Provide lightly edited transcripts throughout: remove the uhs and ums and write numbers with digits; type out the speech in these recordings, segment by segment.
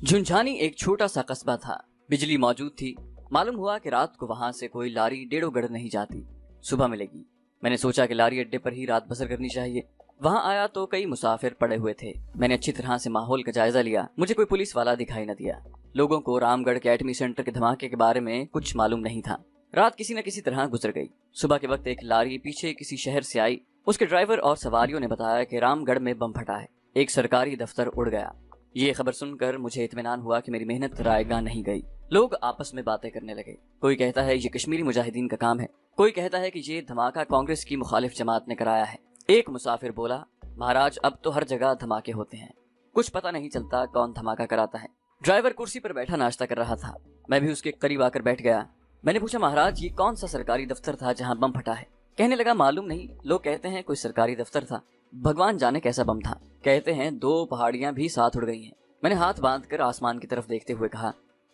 झुंझानी एक छोटा सा कस्बा था। बिजली मौजूद थी। मालूम हुआ कि रात को वहां से कोई लारी डेढ़ोगढ़ नहीं जाती, सुबह मिलेगी। मैंने सोचा कि लारी अड्डे पर ही रात बसर करनी चाहिए। वहां आया तो कई मुसाफिर पड़े हुए थे। मैंने अच्छी तरह से माहौल का जायजा लिया। मुझे कोई पुलिस वाला दिखाई न दिया। लोगों को रामगढ़ के एटमी सेंटर के धमाके के बारे में कुछ मालूम नहीं था। रात किसी न किसी तरह गुजर गई। सुबह के वक्त एक लारी पीछे किसी शहर से आई। उसके ड्राइवर और सवारियों ने बताया कि रामगढ़ में बम फटा है, एक सरकारी दफ्तर उड़ गया। ये खबर सुनकर मुझे इत्मीनान हुआ कि मेरी मेहनत रायगा नहीं गई। लोग आपस में बातें करने लगे। कोई कहता है ये कश्मीरी मुजाहिदीन का काम है, कोई कहता है कि ये धमाका कांग्रेस की मुखालिफ जमात ने कराया है। एक मुसाफिर बोला, महाराज अब तो हर जगह धमाके होते हैं, कुछ पता नहीं चलता कौन धमाका कराता है। ड्राइवर कुर्सी पर बैठा नाश्ता कर रहा था। मैं भी उसके करीब आकर बैठ गया। मैंने पूछा, महाराज ये कौन सा सरकारी दफ्तर था जहाँ बम फटा है? कहने लगा, मालूम नहीं, लोग कहते हैं कोई सरकारी दफ्तर था, भगवान जाने कैसा बम था। कहते हैं 2 पहाड़ियां भी साथ उड़ गई हैं। मैंने हाथ बांधकर आसमान की तरफ देखते हुए कहा,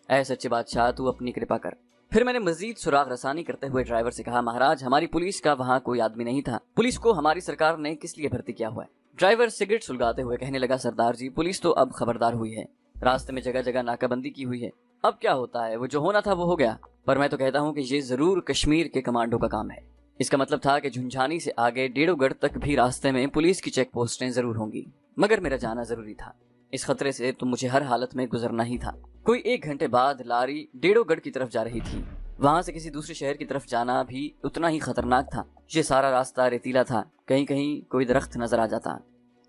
ऐ सच्चे बादशाह तू अपनी कृपा कर। फिर मैंने मजीद सुराग रसानी करते हुए ड्राइवर से कहा, महाराज हमारी पुलिस का वहाँ कोई आदमी नहीं था, पुलिस को हमारी सरकार ने किस लिए भर्ती किया हुआ है? ड्राइवर सिगरेट सुलगाते हुए कहने लगा, सरदार जी पुलिस तो अब खबरदार हुई है, रास्ते में जगह जगह नाकाबंदी की हुई है। अब क्या होता है, वो जो होना था वो हो गया। पर मैं तो कहता हूँ कि ये जरूर कश्मीर के कमांडो का काम है। इसका मतलब था कि झुंझानी से आगे डेढ़ोगढ़ तक भी रास्ते में पुलिस की चेक पोस्टें जरूर होंगी, मगर मेरा जाना जरूरी था। इस खतरे से तो मुझे हर हालत में गुजरना ही था। कोई 1 घंटे बाद लारी डेढ़ोगढ़ की तरफ जा रही थी। वहां से किसी दूसरे शहर की तरफ जाना भी उतना ही खतरनाक था। ये सारा रास्ता रेतीला था, कहीं कहीं कोई दरख्त नजर आ जाता।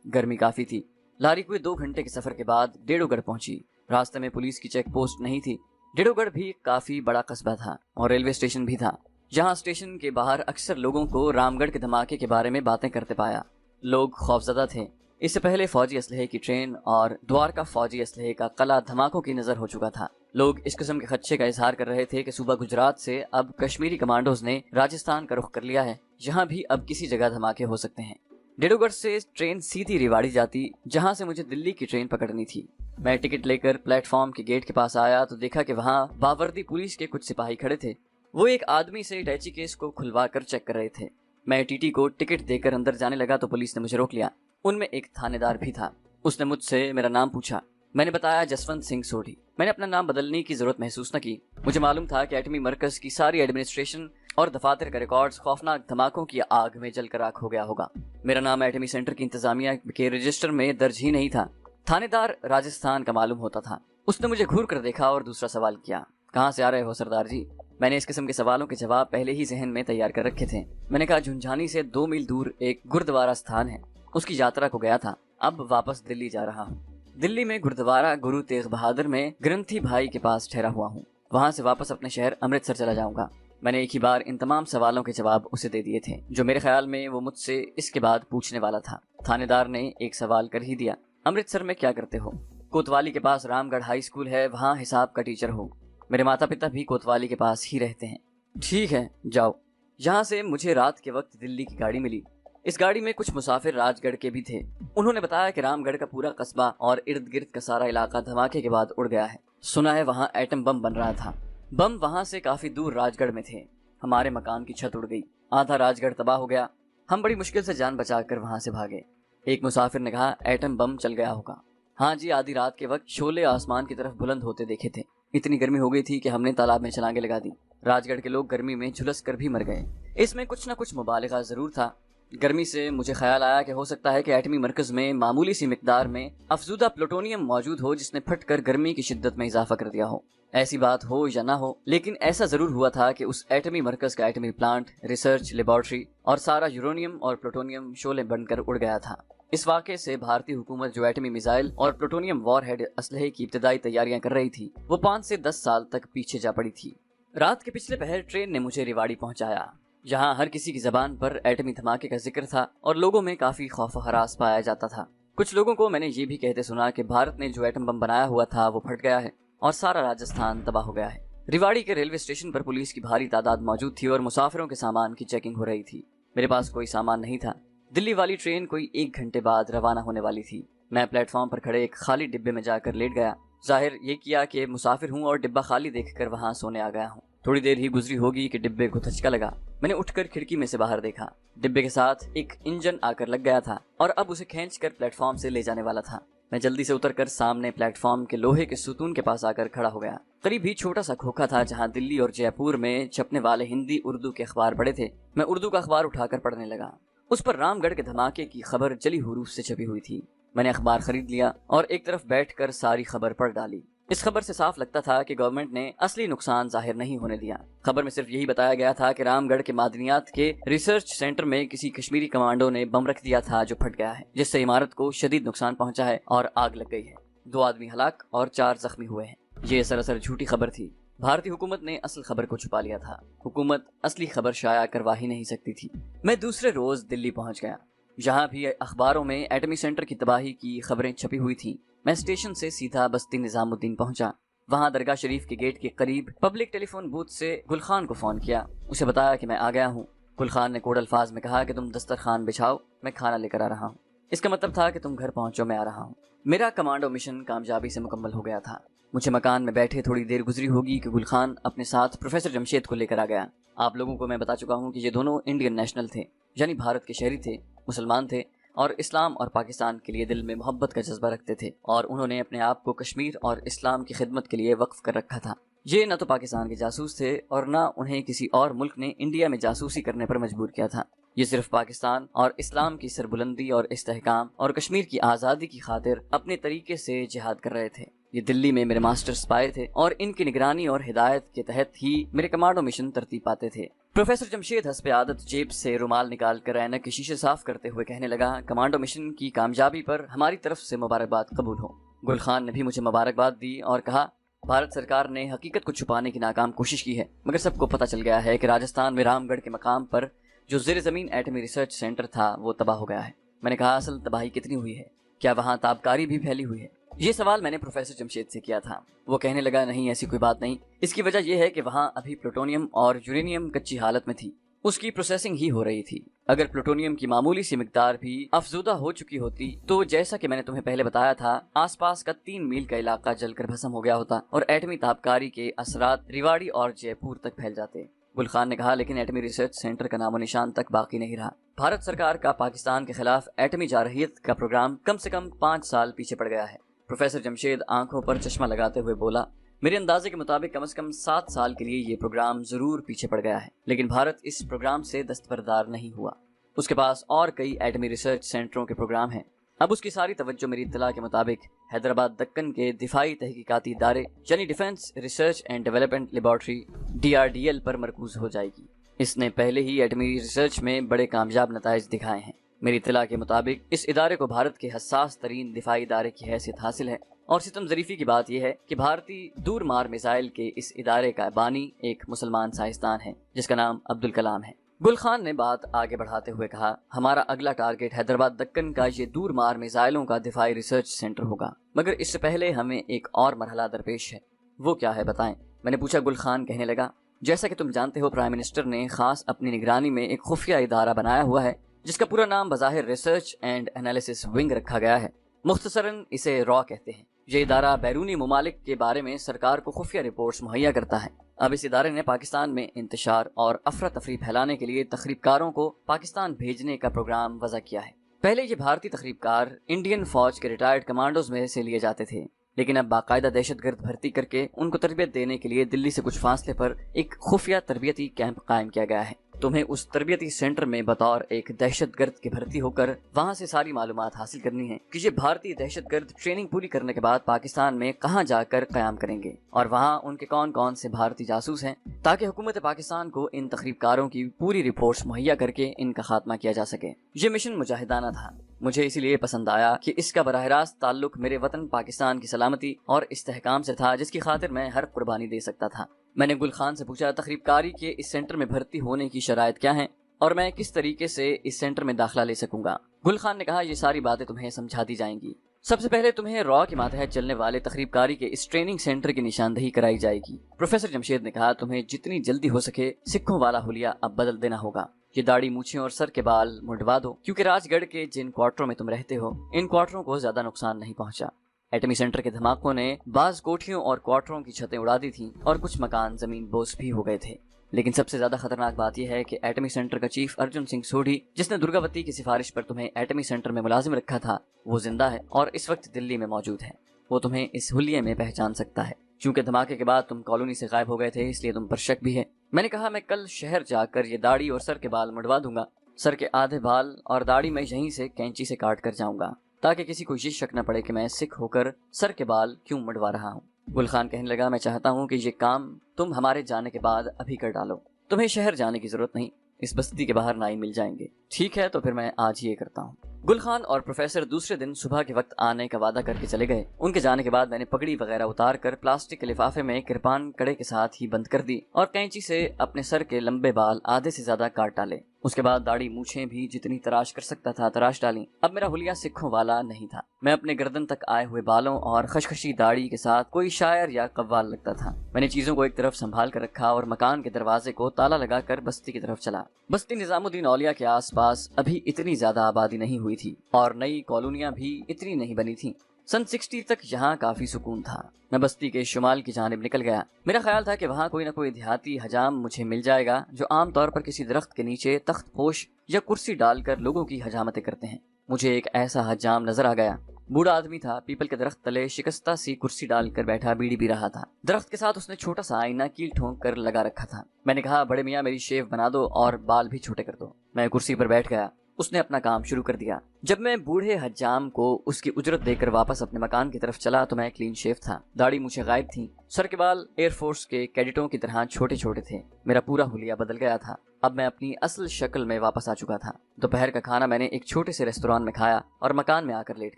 गर्मी काफी थी। लारी कोई 2 घंटे के सफर के बाद डेढ़ोगढ़ पहुंची। रास्ते में पुलिस की चेक पोस्ट नहीं थी। डेढ़ोगढ़ भी काफी बड़ा कस्बा था और रेलवे स्टेशन भी था। जहां स्टेशन के बाहर अक्सर लोगों को रामगढ़ के धमाके के बारे में बातें करते पाया। लोग खौफजदा थे। इससे पहले फौजी असलहे की ट्रेन और द्वारका फौजी असलहे का कला धमाकों की नजर हो चुका था। लोग इस किस्म के खदशे का इजहार कर रहे थे कि सुबह गुजरात से अब कश्मीरी कमांडोज ने राजस्थान का रुख कर लिया है, जहां भी अब किसी जगह धमाके हो सकते हैं। डेढ़ोगढ़ से ट्रेन सीधी रेवाड़ी जाती, जहां से मुझे दिल्ली की ट्रेन पकड़नी थी। मैं टिकट लेकर प्लेटफॉर्म के गेट के पास आया तो देखा कि वहां बावर्दी पुलिस के कुछ सिपाही खड़े थे। वो एक आदमी से अटैची केस को खुलवा कर चेक कर रहे थे। मैं टीटी को टिकट देकर अंदर जाने लगा तो पुलिस ने मुझे रोक लिया। उनमें एक थानेदार भी था। उसने मुझसे मेरा नाम पूछा। मैंने बताया, जसवंत सिंह सोढ़ी। मैंने अपना नाम बदलने की जरूरत महसूस न की। मुझे मालूम था कि एटमी मरकज की सारी एडमिनिस्ट्रेशन और दफातर का रिकॉर्ड्स खौफनाक धमाकों की आग में जलकर राख हो गया होगा। मेरा नाम एटमी सेंटर की इंतजामिया के रजिस्टर में दर्ज ही नहीं था। थानेदार राजस्थान का मालूम होता था। उसने मुझे घूर कर देखा और दूसरा सवाल किया, कहाँ से आ रहे हो सरदार जी? मैंने इस किस्म के सवालों के जवाब पहले ही जहन में तैयार कर रखे थे। मैंने कहा, झुंझानी से 2 मील दूर एक गुरुद्वारा स्थान है, उसकी यात्रा को गया था, अब वापस दिल्ली जा रहा हूँ। दिल्ली में गुरुद्वारा गुरु तेग बहादुर में ग्रंथी भाई के पास ठहरा हुआ हूँ। वहाँ से वापस अपने शहर अमृतसर चला जाऊंगा। मैंने एक ही बार इन तमाम सवालों के जवाब उसे दे दिए थे, जो मेरे ख्याल में वो मुझसे इसके बाद पूछने वाला था। थानेदार ने एक सवाल कर ही दिया, अमृतसर में क्या करते हो? कोतवाली के पास रामगढ़ हाई स्कूल है, वहाँ हिसाब का टीचर हूँ। मेरे माता पिता भी कोतवाली के पास ही रहते हैं। ठीक है, जाओ। यहाँ से मुझे रात के वक्त दिल्ली की गाड़ी मिली। इस गाड़ी में कुछ मुसाफिर राजगढ़ के भी थे। उन्होंने बताया कि रामगढ़ का पूरा कस्बा और इर्द गिर्द का सारा इलाका धमाके के बाद उड़ गया है। सुना है वहाँ एटम बम बन रहा था। बम वहाँ से काफी दूर राजगढ़ में थे। हमारे मकान की छत उड़ गई, आधा राजगढ़ तबाह हो गया। हम बड़ी मुश्किल से जान बचाकर वहाँ से भागे। एक मुसाफिर ने कहा, एटम बम चल गया होगा। हाँ जी, आधी रात के वक्त शोले आसमान की तरफ बुलंद होते देखे थे। इतनी गर्मी हो गई थी कि हमने तालाब में छलांगे लगा दी। राजगढ़ के लोग गर्मी में झुलस कर भी मर गए। इसमें कुछ न कुछ मुबालिगा जरूर था। गर्मी से मुझे ख्याल आया कि हो सकता है कि एटमी मरकज में मामूली सी मिकदार में अफजूदा प्लूटोनियम मौजूद हो, जिसने फटकर गर्मी की शिद्दत में इजाफा कर दिया हो। ऐसी बात हो या ना हो, लेकिन ऐसा जरूर हुआ था कि उस एटमी मरकज का एटमी प्लांट, रिसर्च लेबोरेटरी और सारा यूरेनियम और प्लूटोनियम शोले बनकर उड़ गया था। इस वाक़े से भारतीय हुकूमत जो एटमी मिसाइल और प्लूटोनियम वॉरहेड असलहे की इब्तदाई तैयारियां कर रही थी, वो 5 से 10 साल तक पीछे जा पड़ी थी। रात के पिछले पहर ट्रेन ने मुझे रेवाड़ी पहुंचाया, जहां हर किसी की जबान पर एटमी धमाके का जिक्र था और लोगों में काफी खौफ हरास पाया जाता था। कुछ लोगों को मैंने ये भी कहते सुना कि भारत ने जो एटम बम बनाया हुआ था वो फट गया है और सारा राजस्थान तबाह हो गया है। रेवाड़ी के रेलवे स्टेशन पर पुलिस की भारी तादाद मौजूद थी और मुसाफिरों के सामान की चेकिंग हो रही थी। मेरे पास कोई सामान नहीं था। दिल्ली वाली ट्रेन कोई 1 घंटे बाद रवाना होने वाली थी। मैं प्लेटफॉर्म पर खड़े एक खाली डिब्बे में जाकर लेट गया। जाहिर ये किया कि मुसाफिर हूँ और डिब्बा खाली देखकर वहाँ सोने आ गया हूँ। थोड़ी देर ही गुजरी होगी कि डिब्बे को धचका लगा। मैंने उठकर खिड़की में से बाहर देखा। डिब्बे के साथ एक इंजन आकर लग गया था और अब उसे खींचकर प्लेटफॉर्म से ले जाने वाला था। मैं जल्दी से उतरकर सामने प्लेटफॉर्म के लोहे के सुतून के पास आकर खड़ा हो गया। करीब ही छोटा सा खोखा था जहाँ दिल्ली और जयपुर में छपने वाले हिंदी उर्दू के अखबार पड़े थे। मैं उर्दू का अखबार उठाकर पढ़ने लगा। उस पर रामगढ़ के धमाके की खबर जली हुरूफ से छपी हुई थी। मैंने अखबार खरीद लिया और एक तरफ बैठकर सारी खबर पढ़ डाली। इस खबर से साफ लगता था कि गवर्नमेंट ने असली नुकसान जाहिर नहीं होने दिया। खबर में सिर्फ यही बताया गया था कि रामगढ़ के मादनियात के रिसर्च सेंटर में किसी कश्मीरी कमांडो ने बम रख दिया था जो फट गया है, जिससे इमारत को शदीद नुकसान पहुंचा है और आग लग गई है। 2 आदमी हलाक और 4 जख्मी हुए हैं। ये सरासर झूठी खबर थी। भारतीय हुकूमत ने असल खबर को छुपा लिया था। हुकूमत असली खबर शाया करवा ही नहीं सकती थी। मैं दूसरे रोज दिल्ली पहुंच गया। जहां भी अखबारों में एटमी सेंटर की तबाही की खबरें छपी हुई थी, मैं स्टेशन से सीधा बस्ती निजामुद्दीन पहुंचा। वहां दरगाह शरीफ के गेट के करीब पब्लिक टेलीफोन बूथ से गुल खान को फोन किया। उसे बताया कि मैं आ गया हूँ। गुल खान ने कोड अल्फाज में कहा कि तुम दस्तरखान बिछाओ, मैं खाना लेकर आ रहा हूँ। इसका मतलब था कि तुम घर पहुंचो, मैं आ रहा हूँ। मेरा कमांडो मिशन कामयाबी से मुकम्मल हो गया था। मुझे मकान में बैठे थोड़ी देर गुजरी होगी कि गुल खान अपने साथ प्रोफेसर जमशेद को लेकर आ गया। आप लोगों को मैं बता चुका हूँ कि ये दोनों इंडियन नेशनल थे, यानी भारत के शहरी थे, मुसलमान थे और इस्लाम और पाकिस्तान के लिए दिल में मोहब्बत का जज्बा रखते थे और उन्होंने अपने आप को कश्मीर और इस्लाम की खिदमत के लिए वक्फ कर रखा था। ये न तो पाकिस्तान के जासूस थे और न उन्हें किसी और मुल्क ने इंडिया में जासूसी करने पर मजबूर किया था। ये सिर्फ पाकिस्तान और इस्लाम की सरबुलंदी और इस्तेहकाम और कश्मीर की आज़ादी की खातिर अपने तरीके से जिहाद कर रहे थे। ये दिल्ली में मेरे मास्टर स्पाई थे और इनकी निगरानी और हिदायत के तहत ही मेरे कमांडो मिशन तरतीब पाते थे। प्रोफेसर जमशेद हस्बे आदत जेब से रुमाल निकाल कर ऐनक के शीशे साफ करते हुए कहने लगा, कमांडो मिशन की कामयाबी पर हमारी तरफ से मुबारकबाद कबूल हो। गुल खान ने भी मुझे मुबारकबाद दी और कहा, भारत सरकार ने हकीकत को छुपाने की नाकाम कोशिश की है, मगर सबको पता चल गया है कि राजस्थान में रामगढ़ के मकाम पर जो ज़ेर ज़मीन एटमी रिसर्च सेंटर था वो तबाह हो गया है। मैंने कहा, असल तबाही कितनी हुई है? क्या वहाँ ताबकारी भी फैली हुई है? ये सवाल मैंने प्रोफेसर जमशेद से किया था। वो कहने लगा, नहीं ऐसी कोई बात नहीं। इसकी वजह यह है कि वहाँ अभी प्लूटोनियम और यूरेनियम कच्ची हालत में थी, उसकी प्रोसेसिंग ही हो रही थी। अगर प्लूटोनियम की मामूली सी मिकदार भी अफजूदा हो चुकी होती तो जैसा कि मैंने तुम्हें पहले बताया था, आसपास का 3 मील का इलाका जलकर भस्म हो गया होता और एटमी ताबकारी के असरात रेवाड़ी और जयपुर तक फैल जाते। गुल खान ने कहा, लेकिन एटमी रिसर्च सेंटर का नामो निशान तक बाकी नहीं रहा। भारत सरकार का पाकिस्तान के खिलाफ एटमी जारहियत का प्रोग्राम कम से कम 5 साल पीछे पड़ गया है। प्रोफेसर जमशेद आंखों पर चश्मा लगाते हुए बोला, मेरे अंदाजे के मुताबिक कम से कम 7 साल के लिए ये प्रोग्राम जरूर पीछे पड़ गया है, लेकिन भारत इस प्रोग्राम से दस्तबरदार नहीं हुआ। उसके पास और कई एटमी रिसर्च सेंटरों के प्रोग्राम हैं। अब उसकी सारी तवज्जो मेरी इत्तला के मुताबिक हैदराबाद दक्कन के दिफाई तहकीकाती इदारे यानी defence research and development laboratory DRDL पर मरकूज हो जाएगी। इसने पहले ही एटमी रिसर्च में बड़े कामयाब नताइज दिखाए हैं। मेरी इत्तला के मुताबिक इस इदारे को भारत के हसास तरीन दिफाई इदारे की हैसियत हासिल है और सितम ज़रीफ़ी की बात यह है कि भारतीय दूर मार मिसाइल के इस इदारे का बानी एक मुसलमान साइंसदान है जिसका नाम अब्दुल कलाम है। गुल खान ने बात आगे बढ़ाते हुए कहा, हमारा अगला टारगेट हैदराबाद दक्कन का ये दूर मार मिसाइलों का दिफाई रिसर्च सेंटर होगा, मगर इससे पहले हमें एक और मरहला दरपेश है। वो क्या है बताएं? मैंने पूछा। गुल खान कहने लगा, जैसा कि तुम जानते हो, प्राइम मिनिस्टर ने खास अपनी निगरानी में एक खुफिया इदारा बनाया हुआ है जिसका पूरा नाम बज़ाहिर रिसर्च एंड एनालिसिस विंग रखा गया है। मुख्तसरन इसे रॉ कहते हैं। ये इदारा बैरूनी ममालिक के बारे में सरकार को खुफिया रिपोर्ट्स मुहैया करता है। अब इस इदारे ने पाकिस्तान में इंतशार और अफरा तफरी फैलाने के लिए तखरीबकारों को पाकिस्तान भेजने का प्रोग्राम वज़ा किया है। पहले ये भारतीय तखरीबकार इंडियन फौज के रिटायर्ड कमांडोज में से लिए जाते थे, लेकिन अब बाकायदा दहशतगर्द भर्ती करके उनको तरबियत देने के लिए दिल्ली से कुछ फासले पर एक खुफिया तरबियती कैंप कायम किया गया है। तुम्हें उस तरबियती सेंटर में बतौर एक दहशतगर्द के भर्ती होकर वहां से सारी मालूमात हासिल करनी है कि ये भारतीय दहशतगर्द ट्रेनिंग पूरी करने के बाद पाकिस्तान में कहां जाकर कयाम करेंगे और वहां उनके कौन कौन से भारतीय जासूस हैं, ताकि हुकूमत पाकिस्तान को इन तखरीबकारों की पूरी रिपोर्ट्स मुहैया करके इनका खात्मा किया जा सके। ये मिशन मुजाहिदाना था। मुझे इसीलिए पसंद आया कि इसका बराह रास्त ताल्लुक मेरे वतन पाकिस्तान की सलामती और इस्तेहकाम से था, जिसकी खातिर मैं हर कुर्बानी दे सकता था। मैंने गुल खान से पूछा, तखरीबकारी के इस सेंटर में भर्ती होने की शराइत क्या हैं और मैं किस तरीके से इस सेंटर में दाखिला ले सकूंगा? गुल खान ने कहा, ये सारी बातें तुम्हें समझा दी जाएंगी। सबसे पहले तुम्हें रॉ के मातहत चलने वाले तखरीबकारी के इस ट्रेनिंग सेंटर की निशानदही कराई जाएगी। प्रोफेसर जमशेद ने कहा, तुम्हें जितनी जल्दी हो सके सिखों वाला हुलिया अब बदल देना होगा। ये दाढ़ी, मूछें और सर के बाल मुंडवा दो, क्योंकि राजगढ़ के जिन क्वार्टरों में तुम रहते हो इन क्वार्टरों को ज्यादा नुकसान नहीं पहुंचा। एटमी सेंटर के धमाकों ने बाज कोठियों और क्वार्टरों की छतें उड़ा दी थी और कुछ मकान जमीन बोस भी हो गए थे। لیکن سب سے زیادہ خطرناک بات یہ ہے کہ ایٹمی سینٹر کا چیف ارجن سنگھ سوڈھی، جس نے درگاوتی کی سفارش پر تمہیں ایٹمی سینٹر میں ملازم رکھا تھا، وہ زندہ ہے اور اس وقت دلی میں موجود ہے۔ وہ تمہیں اس حلیے میں پہچان سکتا ہے۔ چونکہ دھماکے کے بعد تم کالونی سے غائب ہو گئے تھے، اس لیے تم پر شک بھی ہے۔ میں نے کہا میں کل شہر جا کر یہ داڑھی اور سر کے بال مڑوا دوں گا۔ سر کے آدھے بال اور داڑھی میں یہیں سے کینچی سے کاٹ کر جاؤں گا، تاکہ کسی کو یہ شک نہ پڑے کہ میں سکھ ہو کر سر کے بال کیوں مڑوا رہا ہوں۔ گل خان کہنے لگا، میں چاہتا ہوں کہ یہ کام تم ہمارے جانے کے بعد ابھی کر ڈالو۔ تمہیں شہر جانے کی ضرورت نہیں، اس بستی کے باہر نائی مل جائیں گے۔ ٹھیک ہے، تو پھر میں آج یہ کرتا ہوں۔ گل خان اور پروفیسر دوسرے دن صبح کے وقت آنے کا وعدہ کر کے چلے گئے۔ ان کے جانے کے بعد میں نے پگڑی وغیرہ اتار کر پلاسٹک کے لفافے میں کرپان کڑے کے ساتھ ہی بند کر دی اور کینچی سے اپنے سر کے لمبے بال آدھے سے زیادہ کاٹ ڈالے۔ اس کے بعد داڑھی مونچھیں بھی جتنی تراش کر سکتا تھا تراش ڈالی۔ اب میرا حلیہ سکھوں والا نہیں تھا۔ میں اپنے گردن تک آئے ہوئے بالوں اور خشخشی داڑھی کے ساتھ کوئی شاعر یا قوال لگتا تھا۔ میں نے چیزوں کو ایک طرف سنبھال کر رکھا اور مکان کے دروازے کو تالا لگا کر بستی کی طرف چلا۔ بستی نظام الدین اولیاء کے آس پاس ابھی اتنی زیادہ آبادی نہیں ہوئی تھی اور نئی کالونیاں بھی اتنی نہیں بنی تھیں۔ سن 60 تک یہاں کافی سکون تھا۔ میں بستی کے شمال کی جانب نکل گیا۔ میرا خیال تھا کہ وہاں کوئی نہ کوئی دیہاتی حجام مجھے مل جائے گا جو عام طور پر کسی درخت کے نیچے تخت پوش یا کرسی ڈال کر لوگوں کی حجامتیں کرتے ہیں۔ مجھے ایک ایسا حجام نظر آ گیا۔ بوڑھا آدمی تھا، پیپل کے درخت تلے شکستہ سی کرسی ڈال کر بیٹھا بیڑی پی رہا تھا۔ درخت کے ساتھ اس نے چھوٹا سا آئینہ کیل ٹھونک کر لگا رکھا تھا۔ میں نے کہا، بڑے میاں میری شیو بنا دو اور بال بھی چھوٹے کر دو۔ میں کرسی پر بیٹھ گیا۔ اس نے اپنا کام شروع کر دیا۔ جب میں بوڑھے حجام کو اس کی اجرت دے کر واپس اپنے مکان کی طرف چلا تو میں کلین شیف تھا، داڑھی مونچھیں غائب تھیں، سر کے بال ایئر فورس کے کیڈٹوں کی طرح چھوٹے چھوٹے تھے۔ میرا پورا حلیہ بدل گیا تھا۔ اب میں اپنی اصل شکل میں واپس آ چکا تھا۔ دوپہر کا کھانا میں نے ایک چھوٹے سے ریستوران میں کھایا اور مکان میں آ کر لیٹ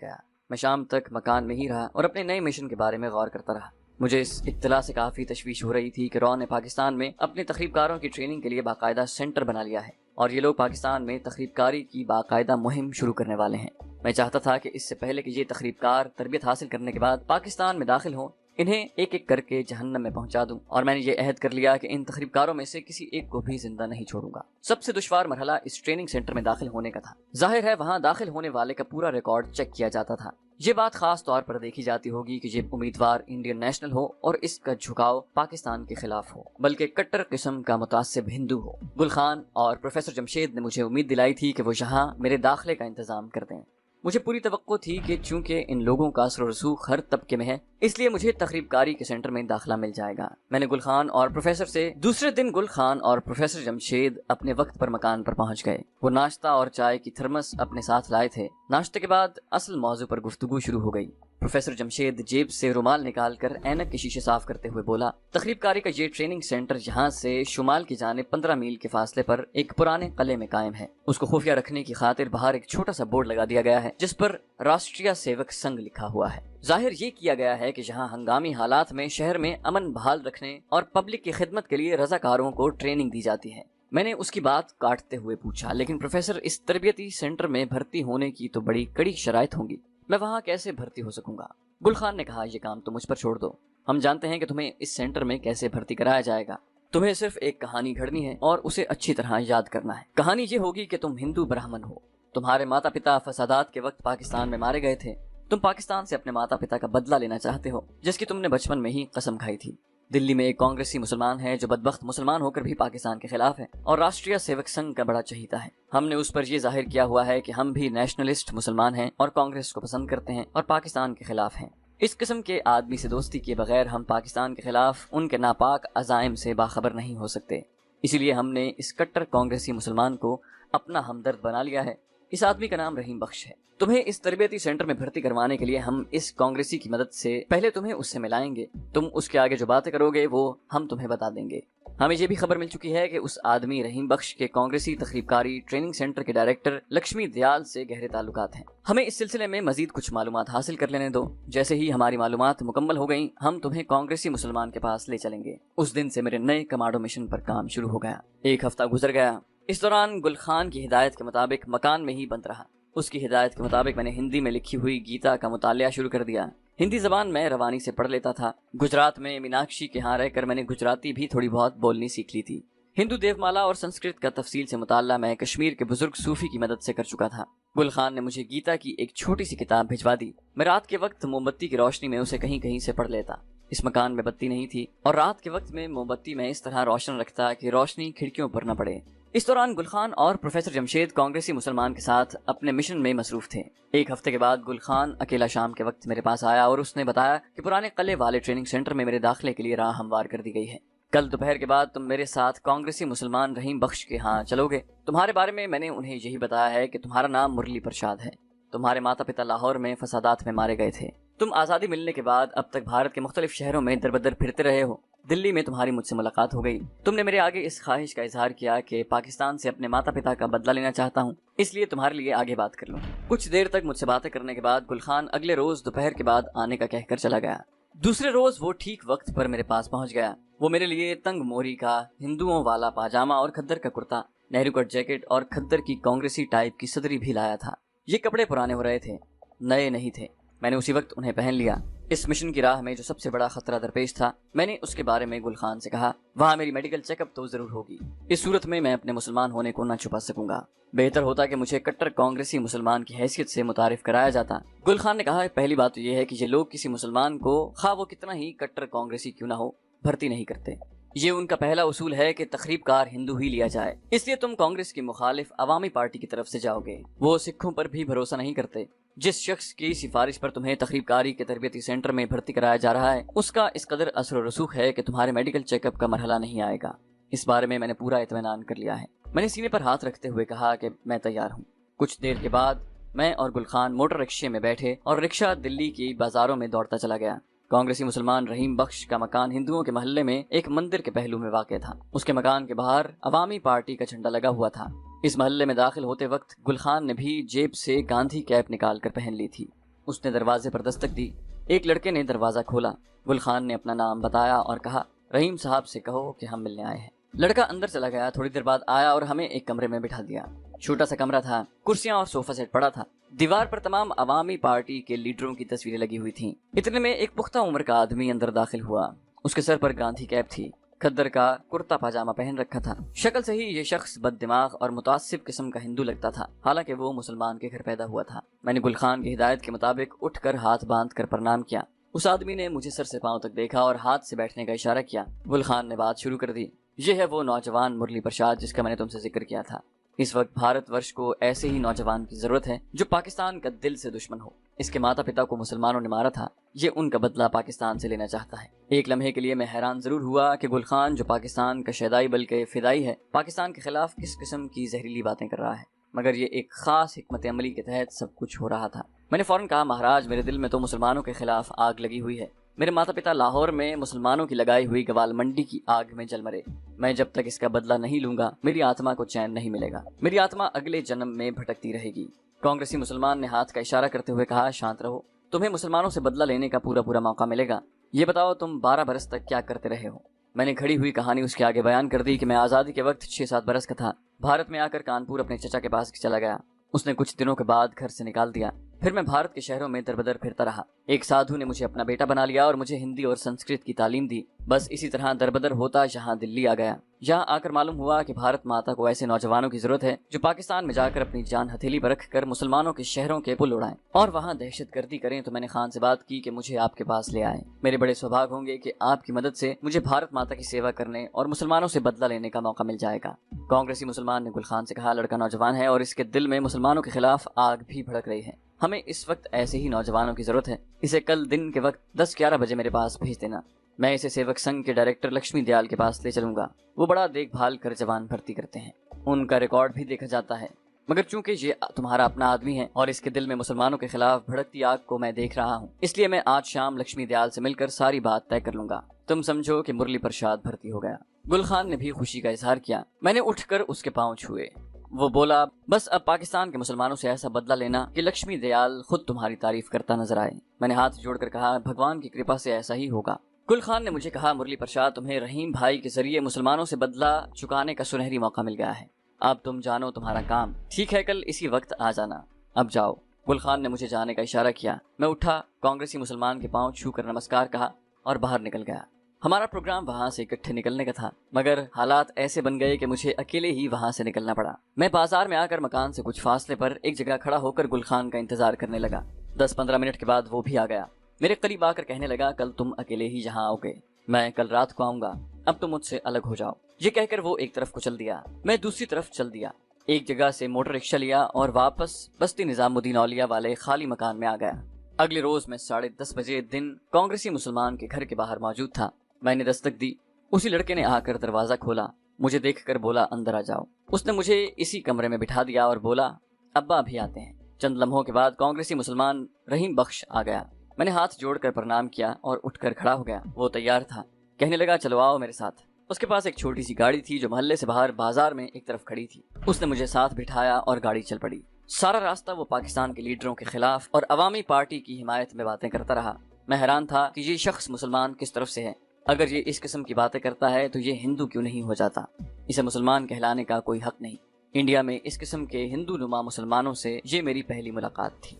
گیا۔ میں شام تک مکان میں ہی رہا اور اپنے نئے مشن کے بارے میں غور کرتا رہا۔ مجھے اس اطلاع سے کافی تشویش ہو رہی تھی کہ را نے پاکستان میں اپنے تخریب کاروں کی ٹریننگ کے لیے باقاعدہ سینٹر بنا لیا ہے اور یہ لوگ پاکستان میں تخریب کاری کی باقاعدہ مہم شروع کرنے والے ہیں۔ میں چاہتا تھا کہ اس سے پہلے کہ یہ تخریب کار تربیت حاصل کرنے کے بعد پاکستان میں داخل ہوں، انہیں ایک ایک کر کے جہنم میں پہنچا دوں، اور میں نے یہ عہد کر لیا کہ ان تخریب کاروں میں سے کسی ایک کو بھی زندہ نہیں چھوڑوں گا۔ سب سے دشوار مرحلہ اس ٹریننگ سینٹر میں داخل ہونے کا تھا۔ ظاہر ہے وہاں داخل ہونے والے کا پورا ریکارڈ چیک کیا جاتا تھا۔ یہ بات خاص طور پر دیکھی جاتی ہوگی کہ یہ امیدوار انڈین نیشنل ہو اور اس کا جھکاؤ پاکستان کے خلاف ہو، بلکہ کٹر قسم کا متعصب ہندو ہو۔ گل خان اور پروفیسر جمشید نے مجھے امید دلائی تھی کہ وہ یہاں میرے داخلے کا انتظام کر دیں۔ مجھے پوری توقع تھی کہ چونکہ ان لوگوں کا اثر و رسوخ ہر طبقے میں ہے، اس لیے مجھے تخریب کاری کے سینٹر میں داخلہ مل جائے گا۔ میں نے گل خان اور پروفیسر سے دوسرے دن گل خان اور پروفیسر جمشید اپنے وقت پر مکان پر پہنچ گئے۔ وہ ناشتہ اور چائے کی تھرمس اپنے ساتھ لائے تھے۔ ناشتے کے بعد اصل موضوع پر گفتگو شروع ہو گئی۔ پروفیسر جمشید جیب سے رومال نکال کر اینک کے شیشے صاف کرتے ہوئے بولا، تخریب کاری کا یہ ٹریننگ سینٹر یہاں سے شمال کی جانب 15 میل کے فاصلے پر ایک پرانے قلعے میں قائم ہے۔ اس کو خفیہ رکھنے کی خاطر باہر ایک چھوٹا سا بورڈ لگا دیا گیا ہے جس پر راشٹریہ سیوک سنگھ لکھا ہوا ہے۔ ظاہر یہ کیا گیا ہے کہ یہاں ہنگامی حالات میں شہر میں امن بحال رکھنے اور پبلک کی خدمت کے لیے رضاکاروں کو ٹریننگ دی جاتی ہے۔ میں نے اس کی بات کاٹتے ہوئے پوچھا، لیکن پروفیسر اس تربیتی سینٹر میں بھرتی ہونے کی تو بڑی کڑی شرائط ہوں گی، میں وہاں کیسے بھرتی ہو سکوں گا؟ گل خان نے کہا، یہ کام تو مجھ پر چھوڑ دو، ہم جانتے ہیں کہ تمہیں اس سینٹر میں کیسے بھرتی کرایا جائے گا۔ تمہیں صرف ایک کہانی گھڑنی ہے اور اسے اچھی طرح یاد کرنا ہے۔ کہانی یہ ہوگی کہ تم ہندو برہمن ہو، تمہارے ماتا پتا فسادات کے وقت پاکستان میں مارے گئے تھے، تم پاکستان سے اپنے ماتا پتا کا بدلہ لینا چاہتے ہو جس کی تم نے بچپن میں ہی قسم کھائی تھی۔ دلی میں ایک کانگریسی مسلمان ہے جو بدبخت مسلمان ہو کر بھی پاکستان کے خلاف ہے اور راشٹریہ سیوک سنگھ کا بڑا چہیتا ہے۔ ہم نے اس پر یہ ظاہر کیا ہوا ہے کہ ہم بھی نیشنلسٹ مسلمان ہیں اور کانگریس کو پسند کرتے ہیں اور پاکستان کے خلاف ہیں۔ اس قسم کے آدمی سے دوستی کیے بغیر ہم پاکستان کے خلاف ان کے ناپاک عزائم سے باخبر نہیں ہو سکتے۔ اسی لیے ہم نے اس کٹر کانگریسی مسلمان کو اپنا ہمدرد بنا لیا ہے۔ اس آدمی کا نام رحیم بخش ہے۔ تمہیں اس تربیتی سینٹر میں بھرتی کروانے کے لیے ہم اس کانگریسی کی مدد سے پہلے تمہیں اس سے ملائیں گے۔ تم اس کے آگے جو باتیں کرو گے وہ ہم تمہیں بتا دیں گے۔ ہمیں یہ بھی خبر مل چکی ہے کہ اس آدمی رحیم بخش کے کانگریسی تخریب کاری ٹریننگ سینٹر کے ڈائریکٹر لکشمی دیال سے گہرے تعلقات ہیں۔ ہمیں اس سلسلے میں مزید کچھ معلومات حاصل کر لینے دو۔ جیسے ہی ہماری معلومات مکمل ہو گئیں ہم تمہیں کانگریسی مسلمان کے پاس لے چلیں گے۔ اس دن سے میرے نئے کمانڈو مشن پر کام شروع ہو گیا۔ ایک ہفتہ گزر گیا۔ اس دوران گل خان کی ہدایت کے مطابق مکان میں ہی بند رہا۔ اس کی ہدایت کے مطابق میں نے ہندی میں لکھی ہوئی گیتا کا مطالعہ شروع کر دیا۔ ہندی زبان میں روانی سے پڑھ لیتا تھا۔ گجرات میں میناکشی کے ہاں رہ کر میں نے گجراتی بھی تھوڑی بہت بولنی سیکھ لی تھی۔ ہندو دیو مالا اور سنسکرت کا تفصیل سے مطالعہ میں کشمیر کے بزرگ صوفی کی مدد سے کر چکا تھا۔ گل خان نے مجھے گیتا کی ایک چھوٹی سی کتاب بھجوا دی۔ میں رات کے وقت موم بتی کی روشنی میں اسے کہیں کہیں سے پڑھ لیتا۔ اس مکان میں بتی نہیں تھی اور رات کے وقت میں موم بتی میں اس طرح روشن رکھتا کہ روشنی کھڑکیوں پر نہ پڑے۔ اس دوران گل خان اور پروفیسر جمشید کانگریسی مسلمان کے ساتھ اپنے مشن میں مصروف تھے۔ ایک ہفتے کے بعد گل خان اکیلا شام کے وقت میرے پاس آیا اور اس نے بتایا کہ پرانے قلعے والے ٹریننگ سینٹر میں میرے داخلے کے لیے راہ ہموار کر دی گئی ہے۔ کل دوپہر کے بعد تم میرے ساتھ کانگریسی مسلمان رحیم بخش کے ہاں چلو گے۔ تمہارے بارے میں نے انہیں یہی بتایا ہے کہ تمہارا نام مرلی پرشاد ہے۔ تمہارے ماتا پتا لاہور میں فسادات میں مارے گئے تھے۔ تم آزادی ملنے کے بعد اب تک بھارت کے مختلف شہروں میں در بدر پھرتے رہے ہو۔ دلی میں تمہاری مجھ سے ملاقات ہو گئی۔ تم نے میرے آگے اس خواہش کا اظہار کیا کہ پاکستان سے اپنے ماتا پتا کا بدلہ لینا چاہتا ہوں، اس لیے تمہارے لیے آگے بات کر لوں۔ کچھ دیر تک مجھ سے باتیں کرنے کے بعد گل خان اگلے روز دوپہر کے بعد آنے کا کہہ کر چلا گیا۔ دوسرے روز وہ ٹھیک وقت پر میرے پاس پہنچ گیا۔ وہ میرے لیے تنگ موری کا ہندوؤں والا پاجامہ اور کھدر کا کرتا، نہرو کٹ جیکٹ اور کھدر کی کانگریسی ٹائپ کی صدری بھی لایا تھا۔ یہ کپڑے پرانے ہو رہے تھے، نئے نہیں تھے۔ میں نے اسی وقت انہیں پہن لیا۔ اس مشن کی راہ میں جو سب سے بڑا خطرہ درپیش تھا، میں نے اس کے بارے میں گل خان سے کہا، وہاں میری میڈیکل چیک اپ تو ضرور ہوگی۔ اس صورت میں اپنے مسلمان ہونے کو نہ چھپا سکوں گا۔ بہتر ہوتا کہ مجھے کٹر کانگریسی مسلمان کی حیثیت سے متعارف کرایا جاتا۔ گل خان نے کہا، پہلی بات تو یہ ہے کہ یہ لوگ کسی مسلمان کو، خواہ وہ کتنا ہی کٹر کانگریسی کیوں نہ ہو، بھرتی نہیں کرتے۔ یہ ان کا پہلا اصول ہے کہ تخریب کار ہندو ہی لیا جائے۔ اس لیے تم کانگریس کی مخالف عوامی پارٹی کی طرف سے جاؤ گے۔ وہ سکھوں پر بھی بھروسہ نہیں کرتے۔ جس شخص کی سفارش پر تمہیں تخریب کاری کے تربیتی سینٹر میں بھرتی کرایا جا رہا ہے، اس کا اس قدر اثر و رسوخ ہے کہ تمہارے میڈیکل چیک اپ کا مرحلہ نہیں آئے گا۔ اس بارے میں نے پورا اطمینان کر لیا ہے۔ میں نے سینے پر ہاتھ رکھتے ہوئے کہا کہ میں تیار ہوں۔ کچھ دیر کے بعد میں اور گل خان موٹر رکشے میں بیٹھے اور رکشہ دلی کی بازاروں میں دوڑتا چلا گیا۔ کانگریسی مسلمان رحیم بخش کا مکان ہندوؤں کے محلے میں ایک مندر کے پہلو میں واقع تھا۔ اس کے مکان کے باہر عوامی پارٹی کا جھنڈا لگا ہوا تھا۔ اس محلے میں داخل ہوتے وقت گل خان نے بھی جیب سے گاندھی کیپ نکال کر پہن لی تھی۔ اس نے دروازے پر دستک دی۔ ایک لڑکے نے دروازہ کھولا۔ گل خان نے اپنا نام بتایا اور کہا، رحیم صاحب سے کہو کہ ہم ملنے آئے ہیں۔ لڑکا اندر چلا گیا۔ تھوڑی دیر بعد آیا اور ہمیں ایک کمرے میں بٹھا دیا۔ چھوٹا سا کمرہ تھا، کرسیاں اور صوفہ سیٹ پڑا تھا۔ دیوار پر تمام عوامی پارٹی کے لیڈروں کی تصویریں لگی ہوئی تھیں۔ اتنے میں ایک پختہ عمر کا آدمی اندر داخل ہوا۔ اس کے سر پر گاندھی کیپ تھی، کھدر کا کرتا پاجامہ پہن رکھا تھا۔ شکل سے ہی یہ شخص بد دماغ اور متعصب قسم کا ہندو لگتا تھا، حالانکہ وہ مسلمان کے گھر پیدا ہوا تھا۔ میں نے گل خان کی ہدایت کے مطابق اٹھ کر ہاتھ باندھ کر پرنام کیا۔ اس آدمی نے مجھے سر سے پاؤں تک دیکھا اور ہاتھ سے بیٹھنے کا اشارہ کیا۔ گل خان نے بات شروع کر دی، یہ ہے وہ نوجوان مرلی پرشاد جس کا میں نے تم سے ذکر کیا تھا۔ اس وقت بھارت ورش کو ایسے ہی نوجوان کی ضرورت ہے جو پاکستان کا دل سے دشمن ہو۔ اس کے ماتا پتا کو مسلمانوں نے مارا تھا، یہ ان کا بدلہ پاکستان سے لینا چاہتا ہے۔ ایک لمحے کے لیے میں حیران ضرور ہوا کہ گل خان جو پاکستان کا شیدائی بلکہ فدائی ہے، پاکستان کے خلاف کس قسم کی زہریلی باتیں کر رہا ہے، مگر یہ ایک خاص حکمت عملی کے تحت سب کچھ ہو رہا تھا۔ میں نے فوراً کہا، مہاراج میرے دل میں تو مسلمانوں کے خلاف آگ لگی ہوئی ہے۔ میرے ماتا پتا لاہور میں مسلمانوں کی لگائی ہوئی گوال منڈی کی آگ میں جل مرے۔ میں جب تک اس کا بدلہ نہیں لوں گا، میری آتما کو چین نہیں ملے گا۔ میری آتما اگلے جنم میں بھٹکتی رہے گی۔ کانگریسی مسلمان نے ہاتھ کا اشارہ کرتے ہوئے کہا، شانت رہو، تمہیں مسلمانوں سے بدلہ لینے کا پورا موقع ملے گا۔ یہ بتاؤ تم 12 برس تک کیا کرتے رہے ہو؟ میں نے گھڑی ہوئی کہانی اس کے آگے بیان کر دی کہ میں آزادی کے وقت 6-7 برس کا تھا، بھارت میں آ کر کانپور اپنے چچا کے پاس چلا گیا۔ اس نے کچھ دنوں کے بعد گھر سے نکال دیا۔ پھر میں بھارت کے شہروں میں دربدر پھرتا رہا۔ ایک سادھو نے مجھے اپنا بیٹا بنا لیا اور مجھے ہندی اور سنسکرت کی تعلیم دی۔ بس اسی طرح دربدر ہوتا یہاں دلی آ گیا۔ یہاں آ کر معلوم ہوا کہ بھارت ماتا کو ایسے نوجوانوں کی ضرورت ہے جو پاکستان میں جا کر اپنی جان ہتھیلی پر رکھ کر مسلمانوں کے شہروں کے پل اڑائیں اور وہاں دہشت گردی کریں۔ تو میں نے خان سے بات کی کہ مجھے آپ کے پاس لے آئے۔ میرے بڑے سوبھاگ ہوں گے کہ آپ کی مدد سے مجھے بھارت ماتا کی سیوا کرنے اور مسلمانوں سے بدلہ لینے کا موقع مل جائے گا۔ کانگریسی مسلمان نے گل خان سے کہا، لڑکا نوجوان ہے اور اس کے دل میں مسلمانوں کے خلاف آگ بھی بھڑک رہی ہے۔ ہمیں اس وقت ایسے ہی نوجوانوں کی ضرورت ہے۔ اسے کل دن کے وقت 10-11 بجے میرے پاس بھیج دینا۔ میں اسے سیوک سنگھ کے ڈائریکٹر لکشمی دیال کے پاس لے چلوں گا۔ وہ بڑا دیکھ بھال کر جوان بھرتی کرتے ہیں، ان کا ریکارڈ بھی دیکھا جاتا ہے، مگر چونکہ یہ تمہارا اپنا آدمی ہے اور اس کے دل میں مسلمانوں کے خلاف بھڑکتی آگ کو میں دیکھ رہا ہوں، اس لیے میں آج شام لکشمی دیال سے مل کر ساری بات طے کر لوں گا۔ تم سمجھو کہ مرلی پرشاد بھرتی ہو گیا۔ گل خان نے بھی خوشی کا اظہار کیا۔ میں نے اٹھ کر اس کے پاؤں چھوئے۔ وہ بولا، بس اب پاکستان کے مسلمانوں سے ایسا بدلہ لینا کہ لکشمی دیال خود تمہاری تعریف کرتا نظر آئے۔ میں نے ہاتھ جوڑ کر کہا، بھگوان کی کرپا سے ایسا ہی ہوگا۔ گل خان نے مجھے کہا، مرلی پرشاد، تمہیں رحیم بھائی کے ذریعے مسلمانوں سے بدلہ چکانے کا سنہری موقع مل گیا ہے۔ اب تم جانو تمہارا کام۔ ٹھیک ہے، کل اسی وقت آ جانا۔ اب جاؤ۔ گل خان نے مجھے جانے کا اشارہ کیا۔ میں اٹھا، کانگریسی مسلمان کے پاؤں چھو کر نمسکار کہا اور باہر نکل گیا۔ हमारा प्रोग्राम वहाँ से इकट्ठे निकलने का था, मगर हालात ऐसे बन गए कि मुझे अकेले ही वहाँ से निकलना पड़ा। मैं बाजार में आकर मकान से कुछ फासले पर एक जगह खड़ा होकर गुलखान का इंतजार करने लगा। 10-15 मिनट के बाद वो भी आ गया। मेरे करीब आकर कहने लगा, कल तुम अकेले ही यहाँ आओगे, मैं कल रात को आऊंगा, अब तुम मुझसे अलग हो जाओ। ये कहकर वो एक तरफ को चल दिया, मैं दूसरी तरफ चल दिया। एक जगह से मोटर रिक्शा लिया और वापस बस्ती निजामुद्दीन औलिया वाले खाली मकान में आ गया। अगले रोज मैं 10:30 बजे दिन कांग्रेसी मुसलमान के घर के बाहर मौजूद था। मैंने दस्तक दी। उसी लड़के ने आकर दरवाजा खोला, मुझे देखकर बोला, अंदर आ जाओ। उसने मुझे इसी कमरे में बिठा दिया और बोला, अब्बा अभी आते हैं। चंद लम्हों के बाद कांग्रेसी मुसलमान रहीम बख्श आ गया। मैंने हाथ जोड़कर प्रणाम किया और उठकर खड़ा हो गया। वो तैयार था, कहने लगा, चलो आओ मेरे साथ। उसके पास एक छोटी सी गाड़ी थी जो मोहल्ले से बाहर बाजार में एक तरफ खड़ी थी। उसने मुझे साथ बिठाया और गाड़ी चल पड़ी। सारा रास्ता वो पाकिस्तान के लीडरों के खिलाफ और अवामी पार्टी की हिमायत में बातें करता रहा। मैं हैरान था कि ये शख्स मुसलमान किस तरफ से है। अगर ये इस किस्म की बातें करता है तो ये हिंदू क्यों नहीं हो जाता? इसे मुसलमान कहलाने का कोई हक नहीं। इंडिया में इस किस्म के हिंदू नुमा मुसलमानों से ये मेरी पहली मुलाकात थी।